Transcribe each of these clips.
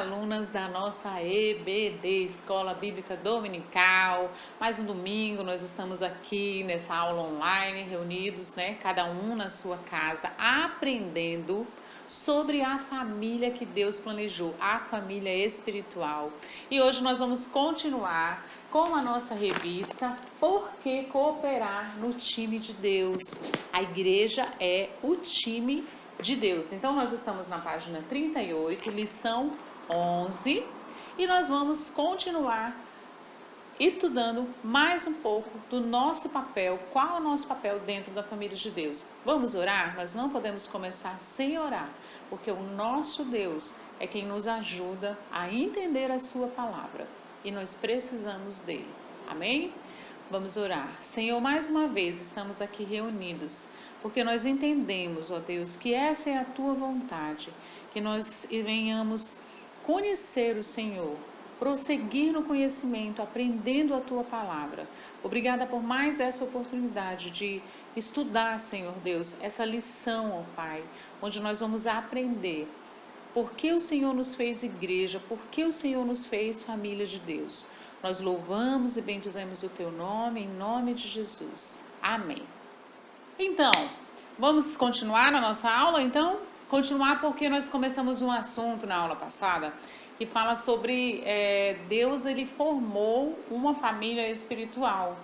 alunas da nossa EBD, Escola Bíblica Dominical. Mais um domingo, nós estamos aqui nessa aula online, reunidos, cada um na sua casa, aprendendo sobre a família que Deus planejou, a família espiritual. E hoje nós vamos continuar com a nossa revista Por que Cooperar no Time de Deus? A igreja é o time de Deus. Então nós estamos na página 38, lição 11, e nós vamos continuar estudando mais um pouco do nosso papel, qual é o nosso papel dentro da família de Deus. Vamos orar? Nós não podemos começar sem orar, porque o nosso Deus é quem nos ajuda a entender a sua palavra e nós precisamos dele. Amém? Vamos orar. Senhor, mais uma vez estamos aqui reunidos, porque nós entendemos, ó Deus, que essa é a tua vontade, que nós venhamos conhecer o Senhor, prosseguir no conhecimento, aprendendo a tua palavra. Obrigada por mais essa oportunidade de estudar, Senhor Deus, essa lição, ó Pai, onde nós vamos aprender por que o Senhor nos fez igreja, por que o Senhor nos fez família de Deus. Nós louvamos e bendizemos o teu nome, em nome de Jesus. Amém. Então, vamos continuar na nossa aula, então? Continuar porque nós começamos um assunto na aula passada que fala sobre Deus, ele formou uma família espiritual.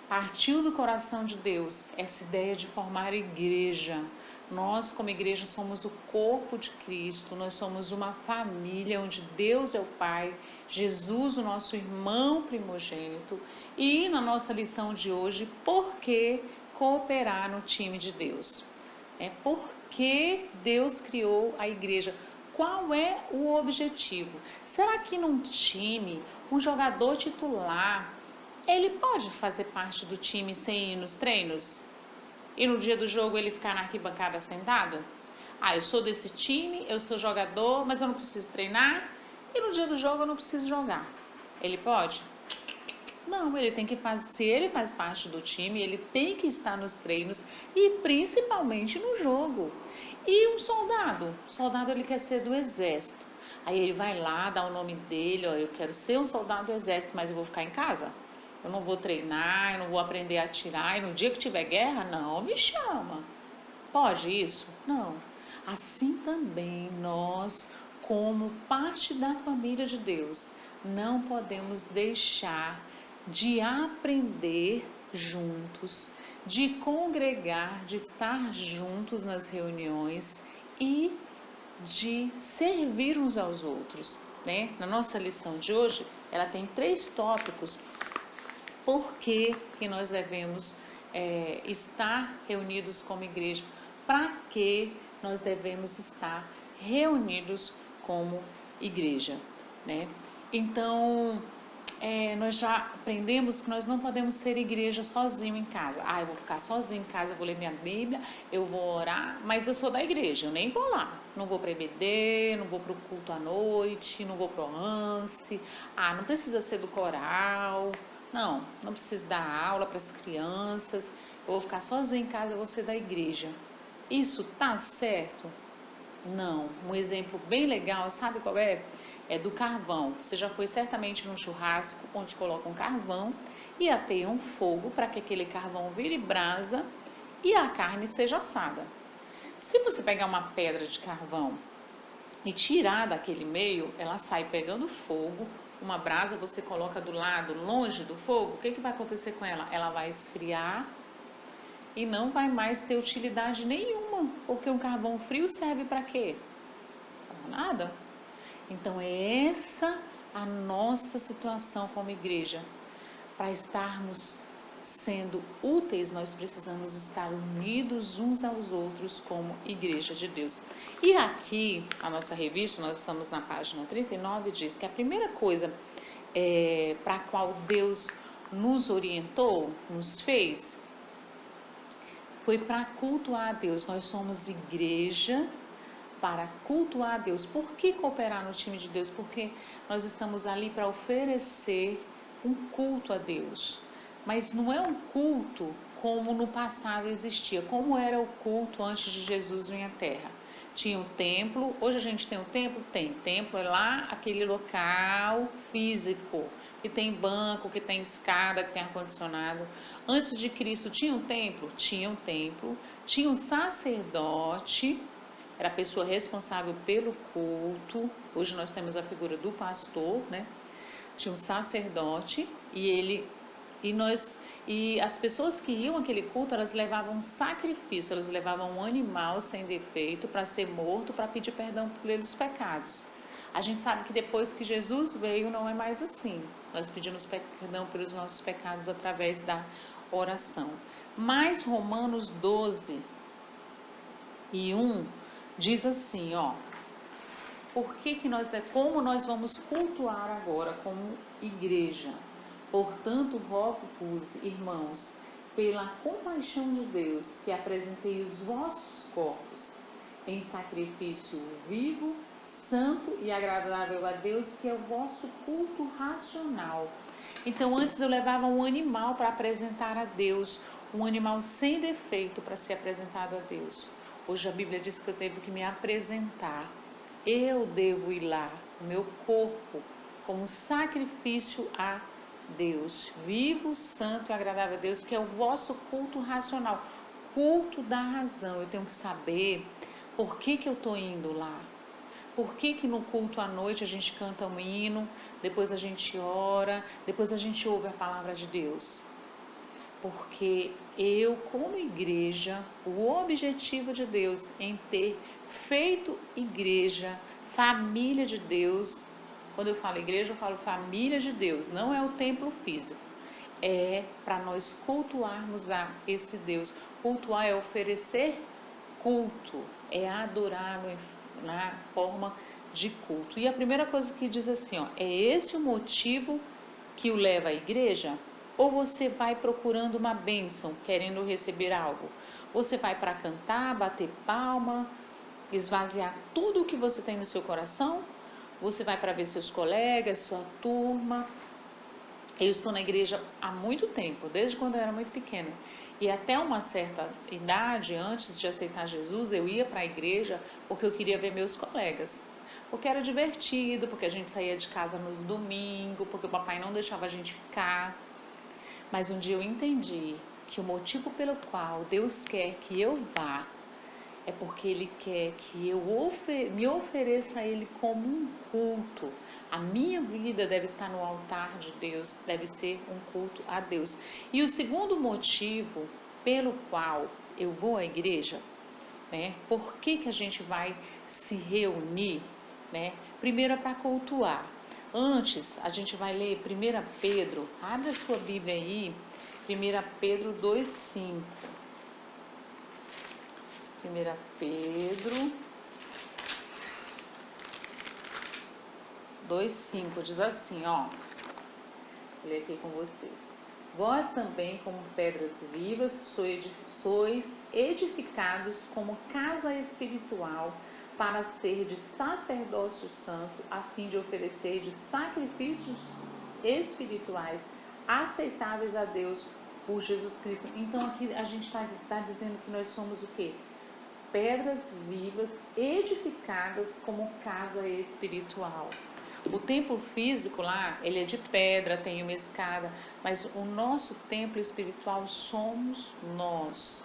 Partiu do coração de Deus essa ideia de formar igreja. Nós, como igreja, somos o corpo de Cristo, nós somos uma família onde Deus é o Pai, Jesus, o nosso irmão primogênito. E na nossa lição de hoje, por que cooperar no time de Deus? Por que Deus criou a igreja? Qual é o objetivo? Será que num time, um jogador titular, ele pode fazer parte do time sem ir nos treinos? E no dia do jogo ele ficar na arquibancada sentado? Eu sou desse time, eu sou jogador, mas eu não preciso treinar. E no dia do jogo eu não preciso jogar. Ele pode? Não, ele tem que fazer, se ele faz parte do time, ele tem que estar nos treinos e principalmente no jogo. E um soldado? O soldado ele quer ser do exército. Aí ele vai lá, dá o nome dele, eu quero ser um soldado do exército, mas eu vou ficar em casa? Eu não vou treinar, eu não vou aprender a atirar, e no dia que tiver guerra, não me chama. Pode isso? Não. Assim também nós, como parte da família de Deus, não podemos deixar de aprender juntos, de congregar, de estar juntos nas reuniões e de servir uns aos outros, Na nossa lição de hoje, ela tem 3 tópicos. Por que nós devemos estar reunidos como igreja? Para que nós devemos estar reunidos como igreja, Então, nós já aprendemos que nós não podemos ser igreja sozinho em casa. Eu vou ficar sozinho em casa, eu vou ler minha Bíblia, eu vou orar, mas eu sou da igreja, eu nem vou lá. Não vou para EBD, não vou para o culto à noite, não vou para o lance. Não precisa ser do coral. Não preciso dar aula para as crianças, eu vou ficar sozinha em casa, eu vou ser da igreja. Isso tá certo? Não. Um exemplo bem legal, sabe qual é? É do carvão. Você já foi certamente num churrasco onde colocam carvão e ateiam um fogo para que aquele carvão vire brasa e a carne seja assada. Se você pegar uma pedra de carvão e tirar daquele meio, ela sai pegando fogo. Uma brasa você coloca do lado, longe do fogo, o que vai acontecer com ela? Ela vai esfriar e não vai mais ter utilidade nenhuma, porque um carvão frio serve para quê? Para nada. Então é essa a nossa situação como igreja. Para estarmos sendo úteis, nós precisamos estar unidos uns aos outros como igreja de Deus. E aqui, a nossa revista, nós estamos na página 39, diz que a primeira coisa para a qual Deus nos orientou, nos fez, foi para cultuar a Deus. Nós somos igreja para cultuar a Deus. Por que cooperar no time de Deus? Porque nós estamos ali para oferecer um culto a Deus. Mas não é um culto como no passado existia, como era o culto antes de Jesus vir à Terra. tinha um templo. Hoje a gente tem um templo? Tem. Templo é lá aquele local físico, que tem banco, que tem escada, que tem ar-condicionado. Antes de Cristo tinha um templo? Tinha um templo. Tinha um sacerdote, era a pessoa responsável pelo culto. Hoje nós temos a figura do pastor, né? Tinha um sacerdote e as pessoas que iam àquele culto, elas levavam um sacrifício, elas levavam um animal sem defeito para ser morto, para pedir perdão pelos pecados. A gente sabe que depois que Jesus veio não é mais assim. Nós pedimos perdão pelos nossos pecados através da oração. Mas Romanos 12:1 diz assim, ó: como nós vamos cultuar agora como igreja? Portanto, rogo-vos, irmãos, pela compaixão de Deus, que apresentei os vossos corpos em sacrifício vivo, santo e agradável a Deus, que é o vosso culto racional. Então, antes eu levava um animal para apresentar a Deus, um animal sem defeito para ser apresentado a Deus. Hoje a Bíblia diz que eu devo que me apresentar. Eu devo ir lá, o meu corpo, como sacrifício a Deus, vivo, santo e agradável a Deus, que é o vosso culto racional, culto da razão. Eu tenho que saber por que eu estou indo lá. Por que no culto à noite a gente canta um hino, depois a gente ora, depois a gente ouve a palavra de Deus? Porque eu, como igreja, o objetivo de Deus em ter feito igreja, família de Deus, quando eu falo igreja, eu falo família de Deus, não é o templo físico, é para nós cultuarmos a esse Deus. Cultuar é oferecer culto, é adorá-lo na forma de culto. E a primeira coisa que diz assim, ó, é esse o motivo que o leva à igreja? Ou você vai procurando uma bênção, querendo receber algo? Você vai para cantar, bater palma, esvaziar tudo o que você tem no seu coração? Você vai para ver seus colegas, sua turma? Eu estou na igreja há muito tempo, desde quando eu era muito pequena. E até uma certa idade, antes de aceitar Jesus, eu ia para a igreja porque eu queria ver meus colegas. Porque era divertido, porque a gente saía de casa nos domingos, porque o papai não deixava a gente ficar. Mas um dia eu entendi que o motivo pelo qual Deus quer que eu vá é porque Ele quer que eu me ofereça a Ele como um culto. A minha vida deve estar no altar de Deus, deve ser um culto a Deus. E o segundo motivo pelo qual eu vou à igreja, né? Por que a gente vai se reunir, né? Primeiro é para cultuar. Antes, a gente vai ler 1 Pedro, abre a sua Bíblia aí, 1 Pedro 2:5. 1 Pedro 2:5 diz assim, ó, vou ler aqui com vocês. Vós também, como pedras vivas, sois edificados como casa espiritual, para ser de sacerdócio santo, a fim de oferecer de sacrifícios espirituais aceitáveis a Deus por Jesus Cristo. Então aqui a gente está dizendo que nós somos o quê? Pedras vivas edificadas como casa espiritual. O templo físico lá, ele é de pedra, tem uma escada, mas o nosso templo espiritual somos nós.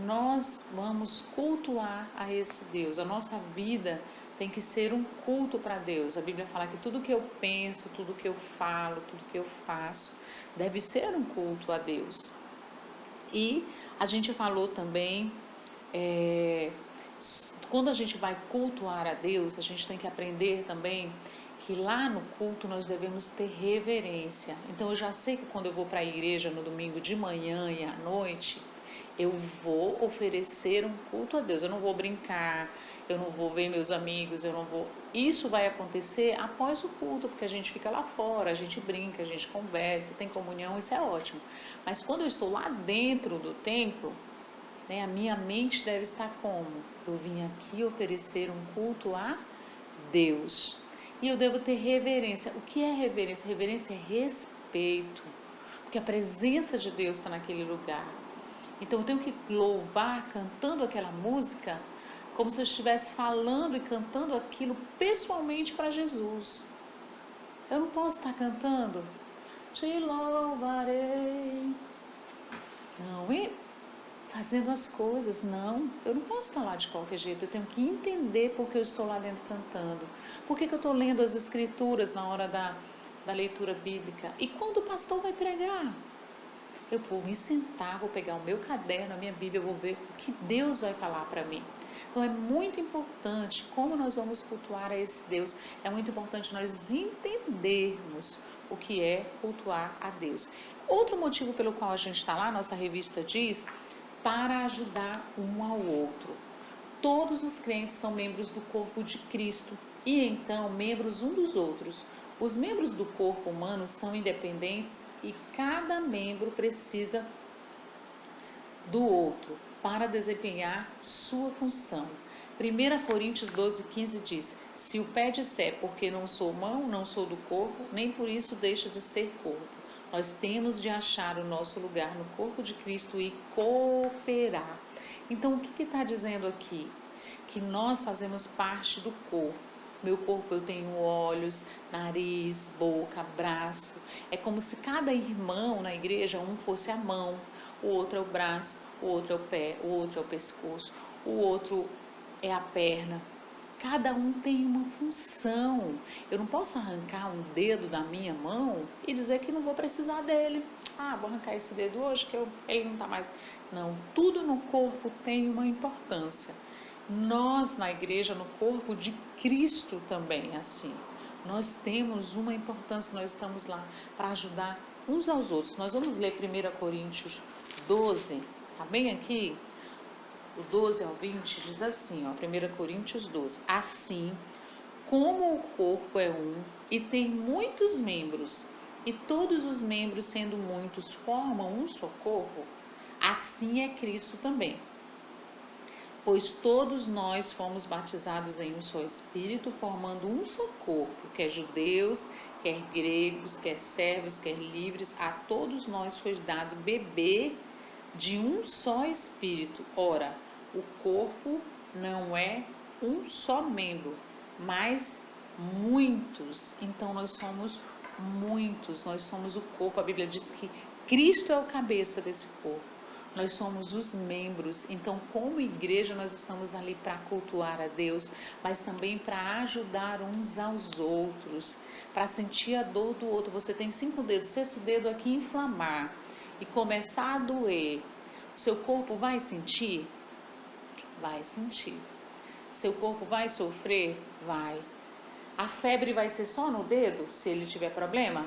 Nós vamos cultuar a esse Deus. A nossa vida tem que ser um culto para Deus. A Bíblia fala que tudo que eu penso, tudo que eu falo, tudo que eu faço, deve ser um culto a Deus. E a gente falou também, quando a gente vai cultuar a Deus, a gente tem que aprender também que lá no culto nós devemos ter reverência. Então eu já sei que quando eu vou para a igreja no domingo de manhã e à noite, eu vou oferecer um culto a Deus. Eu não vou brincar, eu não vou ver meus amigos, eu não vou... Isso vai acontecer após o culto, porque a gente fica lá fora, a gente brinca, a gente conversa, tem comunhão, isso é ótimo. Mas quando eu estou lá dentro do templo, né, a minha mente deve estar como? Eu vim aqui oferecer um culto a Deus. E eu devo ter reverência. O que é reverência? Reverência é respeito, porque a presença de Deus está naquele lugar. Então eu tenho que louvar cantando aquela música, como se eu estivesse falando e cantando aquilo pessoalmente para Jesus. Eu não posso estar cantando, te louvarei, não, e fazendo as coisas, não, eu não posso estar lá de qualquer jeito, eu tenho que entender porque eu estou lá dentro cantando, por que eu estou lendo as escrituras na hora da leitura bíblica, e quando o pastor vai pregar, eu vou me sentar, vou pegar o meu caderno, a minha Bíblia, eu vou ver o que Deus vai falar para mim. Então é muito importante como nós vamos cultuar a esse Deus, é muito importante nós entendermos o que é cultuar a Deus. Outro motivo pelo qual a gente está lá, nossa revista diz, para ajudar um ao outro. Todos os crentes são membros do corpo de Cristo e então membros um dos outros. Os membros do corpo humano são independentes e cada membro precisa do outro para desempenhar sua função. 1 Coríntios 12:15 diz: se o pé disser porque não sou mão, não sou do corpo, nem por isso deixa de ser corpo. Nós temos de achar o nosso lugar no corpo de Cristo e cooperar. Então, o que está dizendo aqui? Que nós fazemos parte do corpo. Meu corpo, eu tenho olhos, nariz, boca, braço. É como se cada irmão na igreja, um fosse a mão, o outro é o braço, o outro é o pé, o outro é o pescoço, o outro é a perna. Cada um tem uma função. Eu não posso arrancar um dedo da minha mão e dizer que não vou precisar dele. Ah, vou arrancar esse dedo hoje que ele não está mais. Não, tudo no corpo tem uma importância. Nós na igreja, no corpo de Cristo também é assim. Nós temos uma importância, nós estamos lá para ajudar uns aos outros. Nós vamos ler 1 Coríntios 12, tá bem aqui? O 12 ao 20 diz assim, ó, 1 Coríntios 12. Assim, como o corpo é um e tem muitos membros, e todos os membros, sendo muitos, formam um só corpo, assim é Cristo também. Pois todos nós fomos batizados em um só Espírito, formando um só corpo, quer judeus, quer gregos, quer servos, quer livres, a todos nós foi dado beber de um só Espírito. Ora, o corpo não é um só membro, mas muitos. Então nós somos muitos, nós somos o corpo. A Bíblia diz que Cristo é o cabeça desse corpo. Nós somos os membros, então como igreja nós estamos ali para cultuar a Deus, mas também para ajudar uns aos outros, para sentir a dor do outro. Você tem 5 dedos, se esse dedo aqui inflamar e começar a doer, o seu corpo vai sentir? Vai sentir. Seu corpo vai sofrer? Vai. A febre vai ser só no dedo, se ele tiver problema?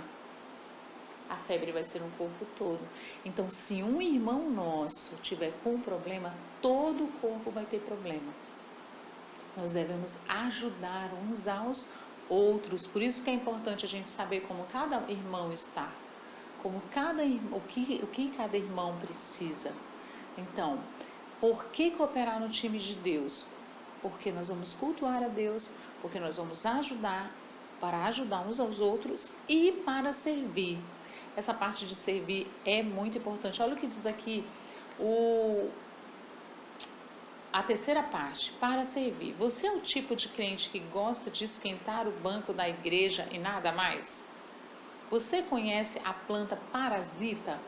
A febre vai ser no corpo todo. Então, se um irmão nosso tiver com um problema, todo o corpo vai ter problema. Nós devemos ajudar uns aos outros. Por isso que é importante a gente saber como cada irmão está, como o que cada irmão precisa. Então, por que cooperar no time de Deus? Porque nós vamos cultuar a Deus, porque nós vamos ajudar, para ajudar uns aos outros e para servir. Essa parte de servir é muito importante. Olha o que diz aqui a terceira parte, para servir. Você é o tipo de crente que gosta de esquentar o banco da igreja e nada mais? Você conhece a planta parasita?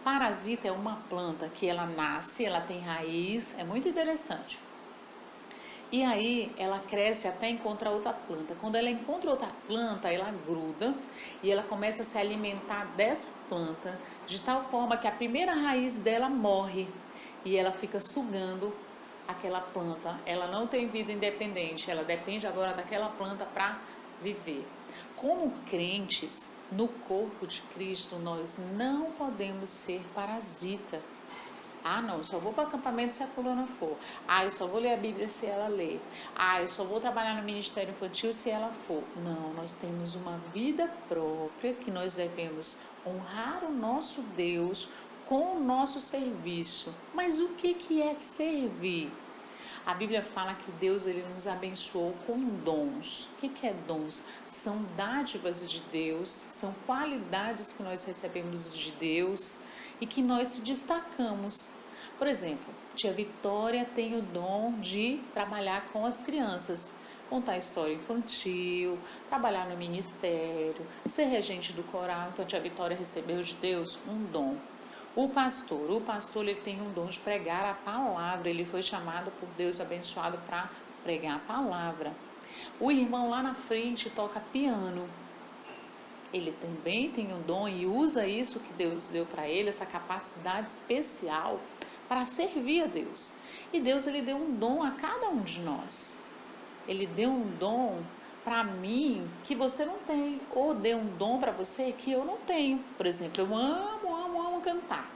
Parasita é uma planta que ela nasce, ela tem raiz, é muito interessante. E aí ela cresce até encontrar outra planta. Quando ela encontra outra planta, ela gruda e ela começa a se alimentar dessa planta, de tal forma que a primeira raiz dela morre e ela fica sugando aquela planta. Ela não tem vida independente, ela depende agora daquela planta para viver. Como crentes no corpo de Cristo, nós não podemos ser parasita. Ah, não, eu só vou para o acampamento se a fulana for. Ah, eu só vou ler a Bíblia se ela ler. Ah, eu só vou trabalhar no ministério infantil se ela for. Não, nós temos uma vida própria que nós devemos honrar o nosso Deus com o nosso serviço. Mas o que é servir? A Bíblia fala que Deus ele nos abençoou com dons. O que é dons? São dádivas de Deus, são qualidades que nós recebemos de Deus e que nós se destacamos. Por exemplo, Tia Vitória tem o dom de trabalhar com as crianças, contar história infantil, trabalhar no ministério, ser regente do coral. Então, a tia Vitória recebeu de Deus um dom. O pastor ele tem um dom de pregar a palavra, ele foi chamado por Deus, abençoado para pregar a palavra. O irmão lá na frente toca piano, ele também tem um dom e usa isso que Deus deu para ele, essa capacidade especial para servir a Deus. E Deus ele deu um dom a cada um de nós. Ele deu um dom para mim que você não tem, ou deu um dom para você que eu não tenho. Por exemplo, eu amo cantar.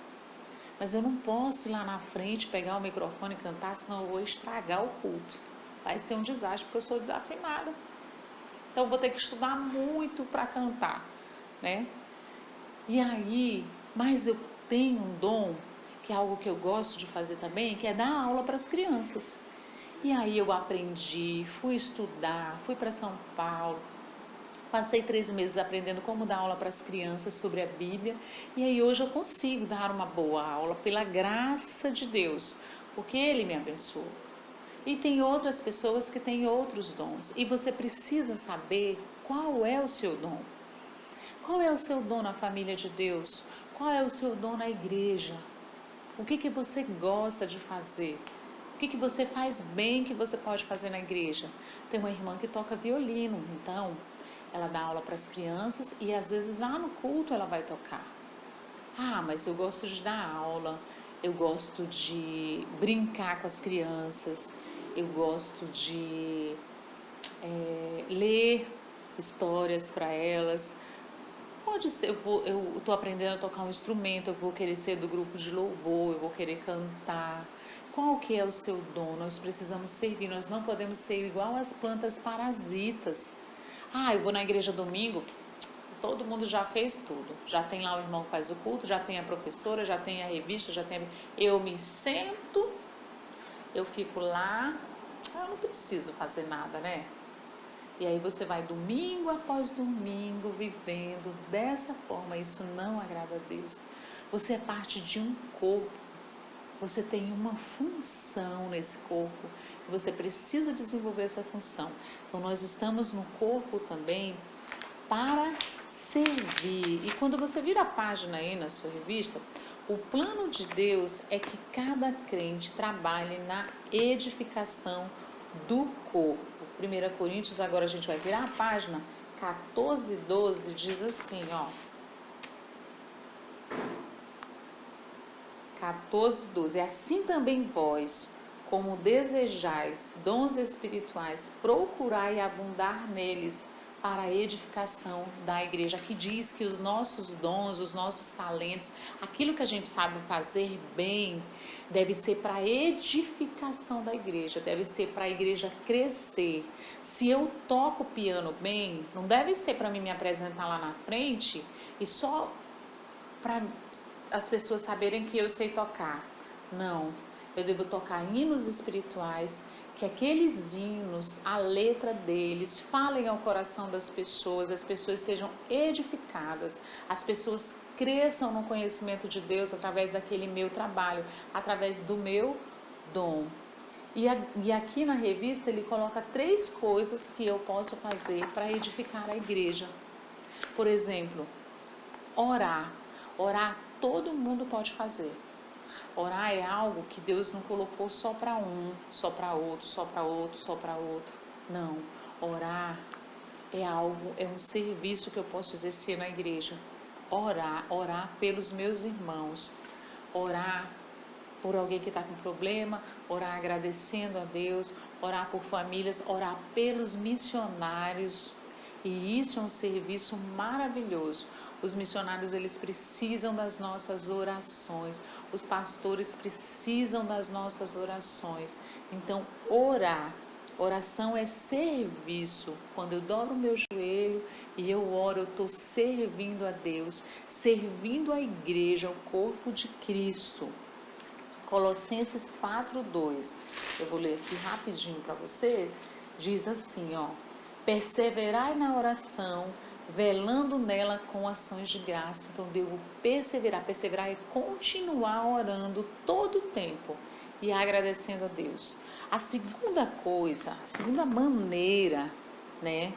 Mas eu não posso ir lá na frente, pegar o microfone e cantar, senão eu vou estragar o culto. Vai ser um desastre, porque eu sou desafinada. Então eu vou ter que estudar muito para cantar, né? E aí, mas eu tenho um dom, que é algo que eu gosto de fazer também, que é dar aula para as crianças. E aí eu aprendi, fui estudar, fui para São Paulo, passei 3 meses aprendendo como dar aula para as crianças sobre a Bíblia. E aí hoje eu consigo dar uma boa aula pela graça de Deus, porque Ele me abençoou. E tem outras pessoas que têm outros dons. E você precisa saber qual é o seu dom. Qual é o seu dom na família de Deus? Qual é o seu dom na igreja? O que você gosta de fazer? O que você faz bem que você pode fazer na igreja? Tem uma irmã que toca violino, então ela dá aula para as crianças e às vezes lá no culto ela vai tocar. Ah, mas eu gosto de dar aula, eu gosto de brincar com as crianças, eu gosto de ler histórias para elas. Pode ser, eu estou aprendendo a tocar um instrumento, eu vou querer ser do grupo de louvor, eu vou querer cantar. Qual que é o seu dom? Nós precisamos servir, nós não podemos ser igual às plantas parasitas. Ah, eu vou na igreja domingo, todo mundo já fez tudo. Já tem lá o irmão que faz o culto, já tem a professora, já tem a revista, já tem. Eu me sento, eu fico lá, eu não preciso fazer nada, né? E aí você vai domingo após domingo vivendo dessa forma. Isso não agrada a Deus. Você é parte de um corpo. Você tem uma função nesse corpo. E você precisa desenvolver essa função. Então nós estamos no corpo também para servir. E quando você vira a página aí na sua revista, o plano de Deus é que cada crente trabalhe na edificação do corpo. 1 Coríntios, agora a gente vai virar a página, 14, 12, diz assim, ó. 14, 12. Assim também vós, como desejais dons espirituais, procurai abundar neles para a edificação da igreja. Aqui diz que os nossos dons, os nossos talentos, aquilo que a gente sabe fazer bem, deve ser para a edificação da igreja, deve ser para a igreja crescer. Se eu toco piano bem, não deve ser para mim me apresentar lá na frente e só para as pessoas saberem que eu sei tocar. Não, eu devo tocar hinos espirituais, que aqueles hinos, a letra deles, falem ao coração das pessoas, as pessoas sejam edificadas, as pessoas cresçam no conhecimento de Deus através daquele meu trabalho, através do meu dom. E aqui na revista ele coloca 3 coisas que eu posso fazer para edificar a igreja. Por exemplo, orar. Orar todo mundo pode fazer. Orar é algo que Deus não colocou só para um, só para outro, só para outro, só para outro. Não. Orar é algo, é um serviço que eu posso exercer na igreja. Orar pelos meus irmãos. Orar por alguém que está com problema, orar agradecendo a Deus, orar por famílias, orar pelos missionários. E isso é um serviço maravilhoso. Os missionários, eles precisam das nossas orações. Os pastores precisam das nossas orações. Então, orar. Oração é serviço. Quando eu dobro o meu joelho e eu oro, eu estou servindo a Deus, servindo a igreja, o corpo de Cristo. Colossenses 4:2. Eu vou ler aqui rapidinho para vocês. Diz assim, ó: perseverai na oração, velando nela com ações de graça. Então, devo perseverar. Perseverar é continuar orando todo o tempo. e agradecendo a Deus. A segunda coisa, a segunda maneira, né,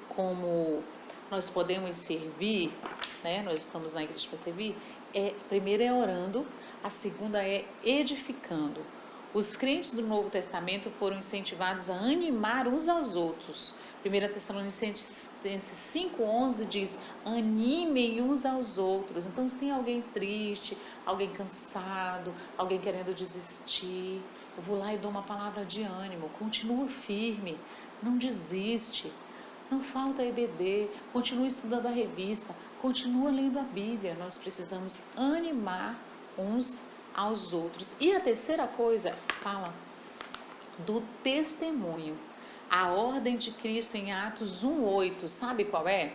como nós podemos servir, né, nós estamos na igreja para servir, a primeira é orando, a segunda é edificando. Os crentes do Novo Testamento foram incentivados a animar uns aos outros. 1 Tessalonicenses 5,11 diz: animem uns aos outros. Então, se tem alguém triste, alguém cansado, alguém querendo desistir, eu vou lá e dou uma palavra de ânimo. Continua firme, não desiste. Não falta EBD, continue estudando a revista, continua lendo a Bíblia. Nós precisamos animar uns aos outros. E a terceira coisa, fala do testemunho. A ordem de Cristo em Atos 1,8, sabe qual é?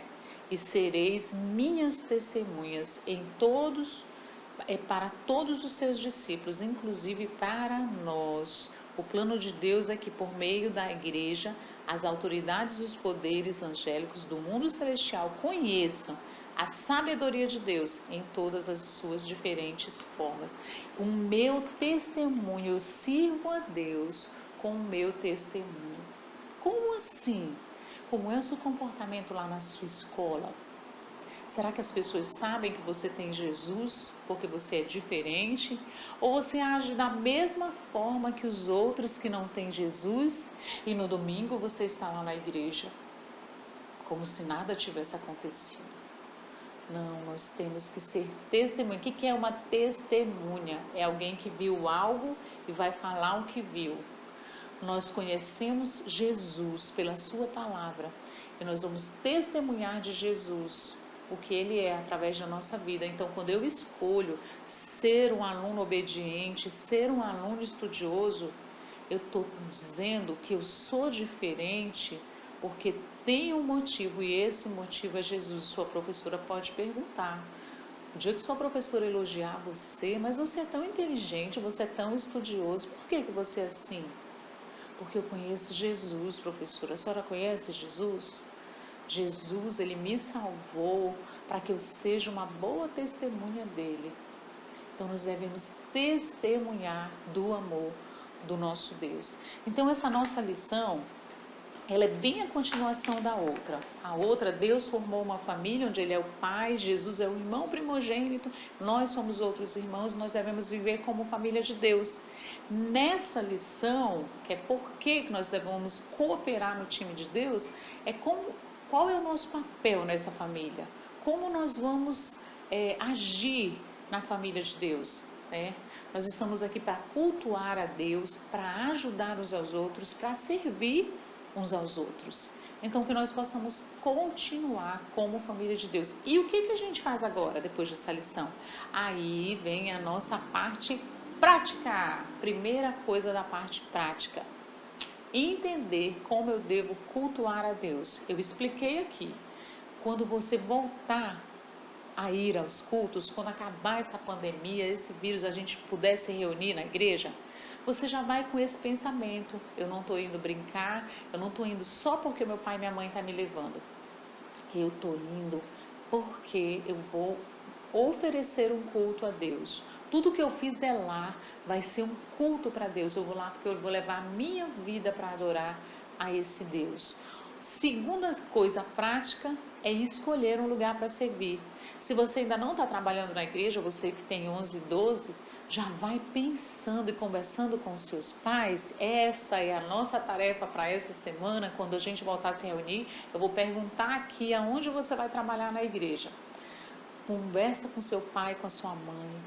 E sereis minhas testemunhas em todos, para todos os seus discípulos, inclusive para nós. O plano de Deus é que por meio da igreja, as autoridades e os poderes angélicos do mundo celestial conheçam a sabedoria de Deus em todas as suas diferentes formas. O meu testemunho, eu sirvo a Deus com o meu testemunho. Como assim? Como é o seu comportamento lá na sua escola? Será que as pessoas sabem que você tem Jesus porque você é diferente? Ou você age da mesma forma que os outros que não têm Jesus e no domingo você está lá na igreja como se nada tivesse acontecido? Não, nós temos que ser testemunha. O que é uma testemunha? É alguém que viu algo e vai falar o que viu. Nós conhecemos Jesus pela sua palavra e nós vamos testemunhar de Jesus o que Ele é através da nossa vida. Então, quando eu escolho ser um aluno obediente, ser um aluno estudioso, eu estou dizendo que eu sou diferente porque tem um motivo e esse motivo é Jesus. Sua professora pode perguntar. O dia que sua professora elogiar você, mas você é tão inteligente, você é tão estudioso, por que você é assim? Porque eu conheço Jesus, professora. A senhora conhece Jesus? Jesus, Ele me salvou para que eu seja uma boa testemunha dEle. Então, nós devemos testemunhar do amor do nosso Deus. Então, essa nossa lição, ela é bem a continuação da outra. A outra, Deus formou uma família onde Ele é o Pai, Jesus é o irmão primogênito, nós somos outros irmãos, nós devemos viver como família de Deus. Nessa lição, que é por que nós devemos cooperar no time de Deus, é qual é o nosso papel nessa família? Como nós vamos agir na família de Deus? Né? Nós estamos aqui para cultuar a Deus, para ajudar uns aos outros, para servir uns aos outros. Então, que nós possamos continuar como família de Deus. E o que a gente faz agora, depois dessa lição? Aí vem a nossa parte prática. Primeira coisa da parte prática. Entender como eu devo cultuar a Deus. Eu expliquei aqui. Quando você voltar a ir aos cultos, quando acabar essa pandemia, esse vírus, a gente puder se reunir na igreja, você já vai com esse pensamento: eu não estou indo brincar, eu não estou indo só porque meu pai e minha mãe estão me levando. Eu estou indo porque eu vou oferecer um culto a Deus. Tudo que eu fizer lá vai ser um culto para Deus. Eu vou lá porque eu vou levar a minha vida para adorar a esse Deus. Segunda coisa prática é escolher um lugar para servir. Se você ainda não está trabalhando na igreja, você que tem 11, 12, já vai pensando e conversando com os seus pais. Essa é a nossa tarefa para essa semana. Quando a gente voltar a se reunir, eu vou perguntar aqui aonde você vai trabalhar na igreja. Conversa com seu pai, com a sua mãe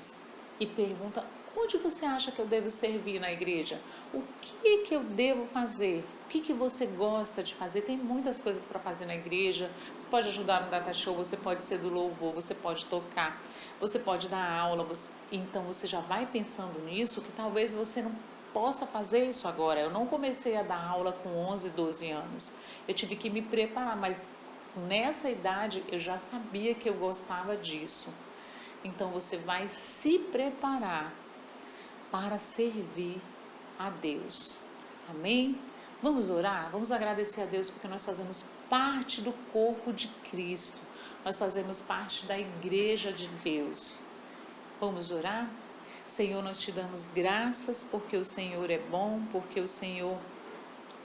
e pergunta: onde você acha que eu devo servir na igreja? O que eu devo fazer? O que você gosta de fazer? Tem muitas coisas para fazer na igreja. Você pode ajudar no data show, você pode ser do louvor, você pode tocar, você pode dar aula. Então você já vai pensando nisso, que talvez você não possa fazer isso agora. Eu não comecei a dar aula com 11, 12 anos. Eu tive que me preparar, mas nessa idade eu já sabia que eu gostava disso. Então você vai se preparar para servir a Deus. Amém? Vamos orar? Vamos agradecer a Deus porque nós fazemos parte do corpo de Cristo. Nós fazemos parte da igreja de Deus. Vamos orar? Senhor, nós te damos graças porque o Senhor é bom, porque o Senhor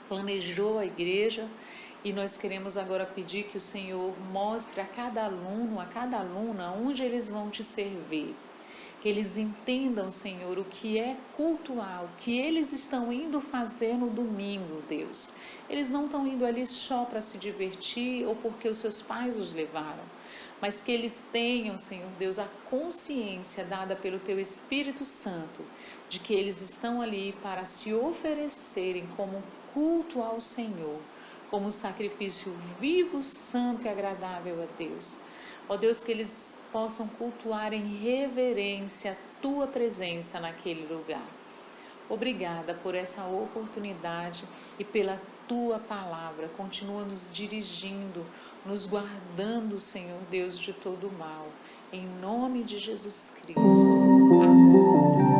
planejou a igreja, e nós queremos agora pedir que o Senhor mostre a cada aluno, a cada aluna, onde eles vão te servir. Que eles entendam, Senhor, o que é cultuar, o que eles estão indo fazer no domingo, Deus. Eles não estão indo ali só para se divertir ou porque os seus pais os levaram, mas que eles tenham, Senhor Deus, a consciência dada pelo Teu Espírito Santo, de que eles estão ali para se oferecerem como culto ao Senhor, como sacrifício vivo, santo e agradável a Deus. Ó Deus, que eles possam cultuar em reverência a Tua presença naquele lugar. Obrigada por essa oportunidade e pela Tua palavra. Continua nos dirigindo, nos guardando, Senhor Deus, de todo o mal. Em nome de Jesus Cristo. Amém.